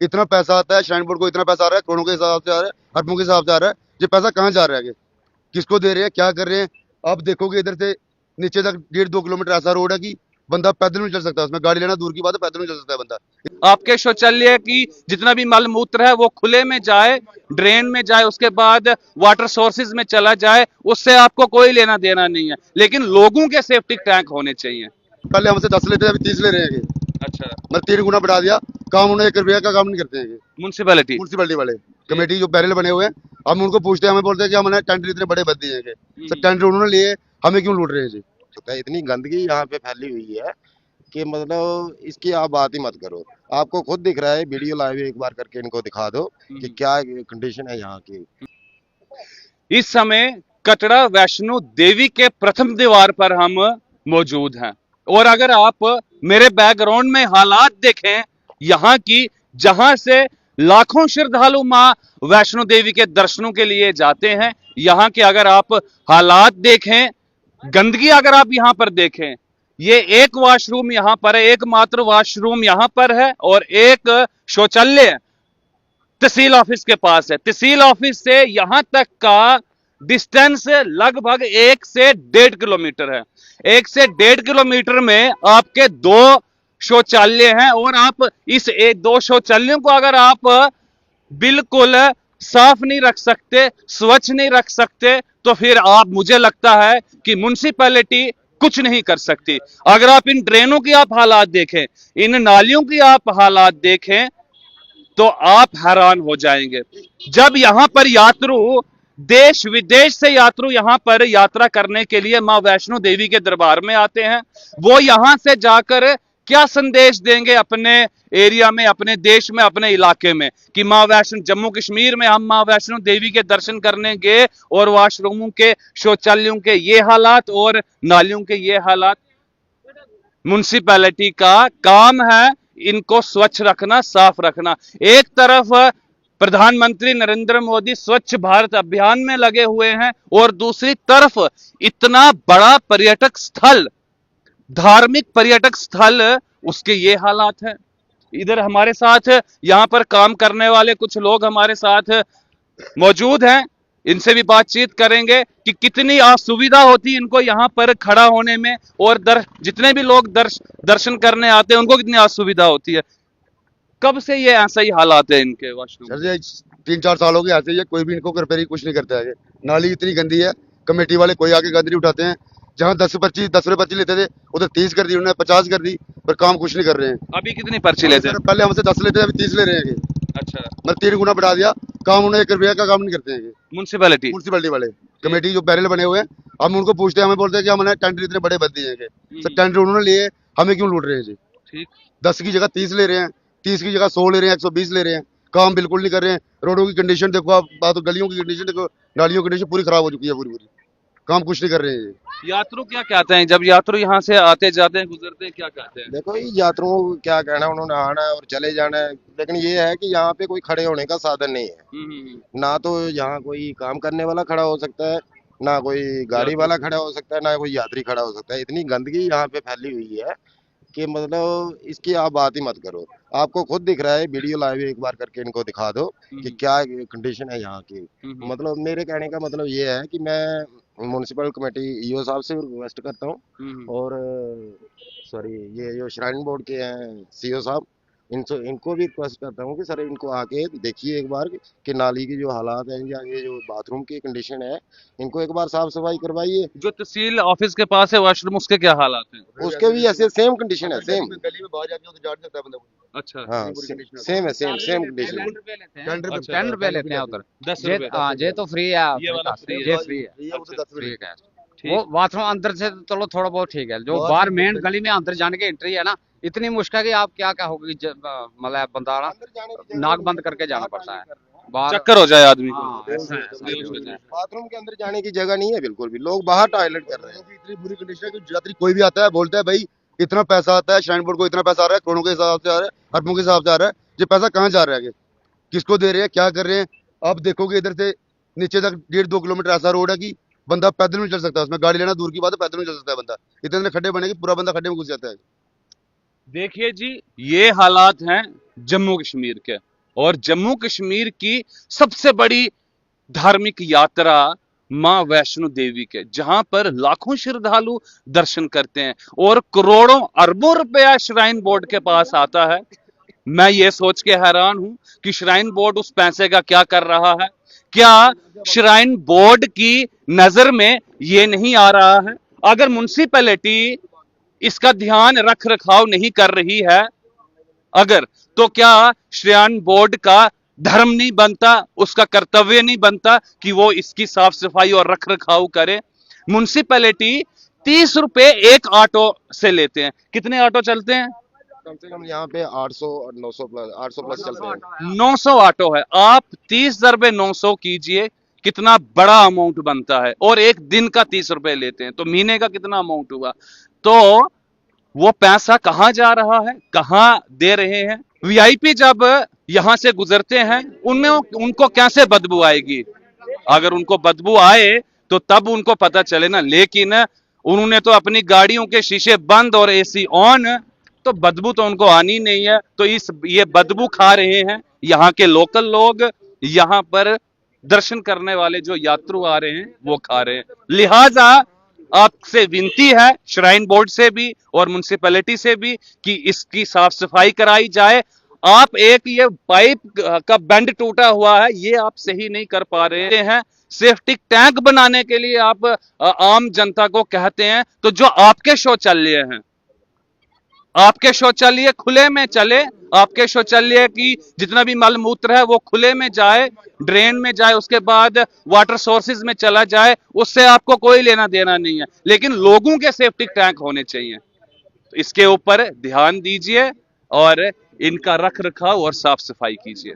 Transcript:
इतना पैसा आता है, श्राइन बोर्ड को इतना पैसा आ रहा है, करोड़ों के हिसाब से आ रहा है, अरबों के हिसाब से आ रहा है। ये पैसा कहाँ जा रहा है? किसको दे रहे हैं, क्या कर रहे हैं? आप देखोगे इधर से नीचे तक 1.5-2 किलोमीटर ऐसा रोड है कि बंदा पैदल नहीं चल सकता, उसमें गाड़ी लेना दूर की बात है, पैदल नहीं चल सकता है बंदा। आपके शौचालय की जितना भी मल मूत्र है वो खुले में जाए, ड्रेन में जाए, उसके बाद वाटर सोर्सेज में चला जाए, उससे आपको कोई लेना देना नहीं है, लेकिन लोगों के सेफ्टी टैंक होने चाहिए। पहले हमसे 10 लेते थे, अभी 30 ले रहे हैं। अच्छा। मतलब 3 गुना बढ़ा दिया काम, उन्हें 1 रुपया का काम नहीं करते हैं। म्युनिसिपैलिटी म्यूनसिपलिटी वाले कमेटी जो बैरल बने हुए हैं, हम उनको पूछते हैं, हमें बोलते हैं कि हमने टेंडर इतने बड़े भर दिए हैं, सर टेंडर उन्होंने लिए, हमें क्यों लूट रहे हैं जी? होता है। इतनी गंदगी यहाँ पे फैली हुई है कि मतलब इसकी आप बात ही मत करो। आपको खुद दिख रहा है, वीडियो लाइव एक बार करके इनको दिखा दो कि क्या कंडीशन है यहाँ की। इस समय कटरा वैष्णो देवी के प्रथम द्वार पर हम मौजूद हैं, और अगर आप मेरे बैकग्राउंड में हालात देखें यहाँ की, जहां से लाखों श्रद्धालु मां वैष्णो देवी के दर्शनों के लिए जाते हैं, यहाँ के अगर आप हालात देखें, गंदगी अगर आप यहां पर देखें, ये एक वॉशरूम यहां पर है, एकमात्र वॉशरूम यहां पर है, और एक शौचालय तहसील ऑफिस के पास है। तहसील ऑफिस से यहां तक का डिस्टेंस लगभग 1 से 1.5 किलोमीटर है। 1 से 1.5 किलोमीटर में आपके 2 शौचालय हैं, और आप इस दो शौचालयों को अगर आप बिल्कुल साफ नहीं रख सकते, स्वच्छ नहीं रख सकते, तो फिर आप, मुझे लगता है कि म्युनिसिपैलिटी कुछ नहीं कर सकती। अगर आप इन ड्रेनों की आप हालात देखें, इन नालियों की आप हालात देखें, तो आप हैरान हो जाएंगे। जब यहां पर यात्रु, देश विदेश से यात्रु यहां पर यात्रा करने के लिए मां वैष्णो देवी के दरबार में आते हैं, वो यहां से जाकर क्या संदेश देंगे अपने एरिया में, अपने देश में, अपने इलाके में, कि मां वैष्णो, जम्मू कश्मीर में हम मां वैष्णो देवी के दर्शन करने गए और वॉशरूमों के, शौचालयों के ये हालात और नालियों के ये हालात। म्युनिसिपैलिटी का काम है इनको स्वच्छ रखना, साफ रखना। एक तरफ प्रधानमंत्री नरेंद्र मोदी स्वच्छ भारत अभियान में लगे हुए हैं, और दूसरी तरफ इतना बड़ा पर्यटक स्थल, धार्मिक पर्यटक स्थल, उसके ये हालात है। इधर हमारे साथ यहां पर काम करने वाले कुछ लोग हमारे साथ मौजूद हैं, इनसे भी बातचीत करेंगे कि कितनी असुविधा होती है इनको यहाँ पर खड़ा होने में, और जितने भी लोग दर्शन करने आते हैं उनको कितनी असुविधा होती है। कब से ये ऐसा ही हालात है इनके वॉशरूम? सर ये 3-4 साल हो गए ऐसे ही है, कोई भी इनको रिपेयरिंग कुछ नहीं करता है। नाली इतनी गंदी है, कमेटी वाले कोई आके गंद नहीं उठाते हैं। जहाँ 10 रुपए 25 लेते थे, उधर 30 कर दी उन्होंने, 50 कर दी, पर काम कुछ नहीं कर रहे हैं। अभी कितनी पर्ची लेते हैं? सर पहले हमसे 10 लेते थे, अभी 30 ले रहे हैं। अच्छा। मतलब 3 गुना बढ़ा दिया काम, उन्हें 1 रुपया का काम नहीं करते हैं। म्युनिसिपैलिटी म्यूनसिपलिटी वाले कमेटी जो बैरल बने हुए हैं, हम उनको पूछते हैं, हमें बोलते हैं कि हमने टेंडर इतने बड़े भर दिए हैं, सर टेंडर उन्होंने लिए, हमें क्यों लूट रहे हैं जी? ठीक। 10 की जगह 30 ले रहे हैं, 30 की जगह 100 ले रहे हैं, 120 ले रहे हैं, काम बिल्कुल नहीं कर रहे हैं। रोडों की कंडीशन देखो आप, बात गलियों की कंडीशन देखो, नालियों की कंडीशन पूरी खराब हो चुकी है, पूरी पूरी काम कुछ नहीं कर रहे हैं। यात्रु क्या कहते हैं जब यात्रु यहाँ से आते जाते हैं, गुजरते हैं, क्या कहते हैं? देखो ये यात्रियों को क्या कहना है, उन्होंने आना है और चले जाना है, लेकिन ये है कि यहाँ पे कोई खड़े होने का साधन नहीं है। ना तो यहाँ कोई काम करने वाला खड़ा हो सकता है, ना कोई गाड़ी वाला खड़ा हो सकता है, ना कोई यात्री खड़ा हो सकता है। इतनी गंदगी यहाँ पे फैली हुई है कि मतलब इसकी आप बात ही मत करो। आपको खुद दिख रहा है, वीडियो लाइव एक बार करके इनको दिखा दो कि क्या कंडीशन है यहाँ की। मतलब मेरे कहने का मतलब ये है कि मैं म्युनिसिपल कमेटी ईओ साहब से रिक्वेस्ट करता हूँ, और सॉरी ये जो श्राइन बोर्ड के हैं सीओ साहब, इनको भी रिक्वेस्ट करता हूँ कि सर इनको आके देखिए एक बार कि नाली की जो हालात है या ये जो बाथरूम की कंडीशन है, इनको एक बार साफ सफाई करवाइए। जो तहसील ऑफिस के पास है वॉशरूम, उसके क्या हालात हैं? उसके भी ऐसे सेम कंडीशन है, सेम। गली में बाहर जाके तो जाट सकता है बंदा। अच्छा। हाँ सेम है, सेम कंडीशन। 10 रुपए लेते हैं उधर। 10 ये रुपए? हाँ, ये तो फ्री है, ये वाला फ्री है? ये फ्री है, ये वो तो 10 रुपए ठीक है। ठीक। वो बाथरूम अंदर से तो चलो थोड़ा बहुत ठीक है, जो बाहर मेन गली में अंदर जाने की एंट्री है ना, इतनी मुश्किल कि आप क्या कहोगे, मतलब बंदा ना नाक बंद करके जाना पड़ता है बाहर, चक्कर हो जाए आदमी को। हाँ, ऐसा है, ऐसा है। बाथरूम के अंदर जाने की जगह नहीं है बिल्कुल भी, लोग बाहर टॉयलेट कर रहे हैं। इतनी बुरी कंडीशन है कि यात्री कोई भी आता है बोलता है भाई इतना पैसा आता है, श्राइन बोर्ड को इतना पैसा आ रहा है, करोड़ों के हिसाब से आ रहा है, अरबों के हिसाब से आ रहा है। ये पैसा कहाँ जा रहा है? किसको दे रहे हैं, क्या कर रहे हैं? आप देखोगे इधर से नीचे तक 1.5-2 किलोमीटर ऐसा रोड है कि बंदा पैदल नहीं चल सकता, उसमें गाड़ी लेना दूर की बात है, पैदल नहीं चल सकता है बंदा। इतने खड्डे बने कि पूरा बंदा खड्डे में घुस जाता है। देखिए जी, ये हालात हैं जम्मू कश्मीर के, और जम्मू कश्मीर की सबसे बड़ी धार्मिक यात्रा मां वैष्णो देवी के, जहां पर लाखों श्रद्धालु दर्शन करते हैं और करोड़ों अरबों रुपया श्राइन बोर्ड के पास आता है। मैं ये सोच के हैरान हूं कि श्राइन बोर्ड उस पैसे का क्या कर रहा है। क्या श्राइन बोर्ड की नजर में ये नहीं आ रहा है, अगर म्युनिसिपैलिटी इसका ध्यान रख रखाव नहीं कर रही है, अगर, तो क्या श्रेयान बोर्ड का धर्म नहीं बनता, उसका कर्तव्य नहीं बनता कि वो इसकी साफ सफाई और रख रखाव करे। म्युनिसिपैलिटी 30 रुपए एक ऑटो से लेते हैं। कितने ऑटो चलते हैं? कम से कम यहाँ पे 800 और 900 प्लस चलते हैं। 900 ऑटो है। आप 30 दरबे 900 कीजिए, कितना बड़ा अमाउंट बनता है, और एक दिन का 30 रुपए लेते हैं, तो महीने का कितना अमाउंट हुआ। तो वो पैसा कहां जा रहा है, कहां दे रहे हैं? वीआईपी जब यहां से गुजरते हैं, उनमें उनको कैसे बदबू आएगी? अगर उनको बदबू आए तो तब उनको पता चले ना, लेकिन उन्होंने तो अपनी गाड़ियों के शीशे बंद और एसी ऑन, तो बदबू तो उनको आनी नहीं है। तो ये बदबू खा रहे हैं यहाँ के लोकल लोग, यहाँ पर दर्शन करने वाले जो यात्रु आ रहे हैं वो खा रहे हैं। लिहाजा आपसे विनती है, श्राइन बोर्ड से भी और म्युनिसिपैलिटी से भी, कि इसकी साफ सफाई कराई जाए। आप एक ये पाइप का बेंड टूटा हुआ है, ये आप सही नहीं कर पा रहे हैं। सेफ्टिक टैंक बनाने के लिए आप आम जनता को कहते हैं, तो जो आपके शौचालय हैं, आपके शौचालय खुले में चले, आपके शौचालय की जितना भी मल मूत्र है वो खुले में जाए, ड्रेन में जाए, उसके बाद वाटर सोर्सेज में चला जाए, उससे आपको कोई लेना देना नहीं है। लेकिन लोगों के सेफ्टिक टैंक होने चाहिए। तो इसके ऊपर ध्यान दीजिए और इनका रख रखाव और साफ सफाई कीजिए।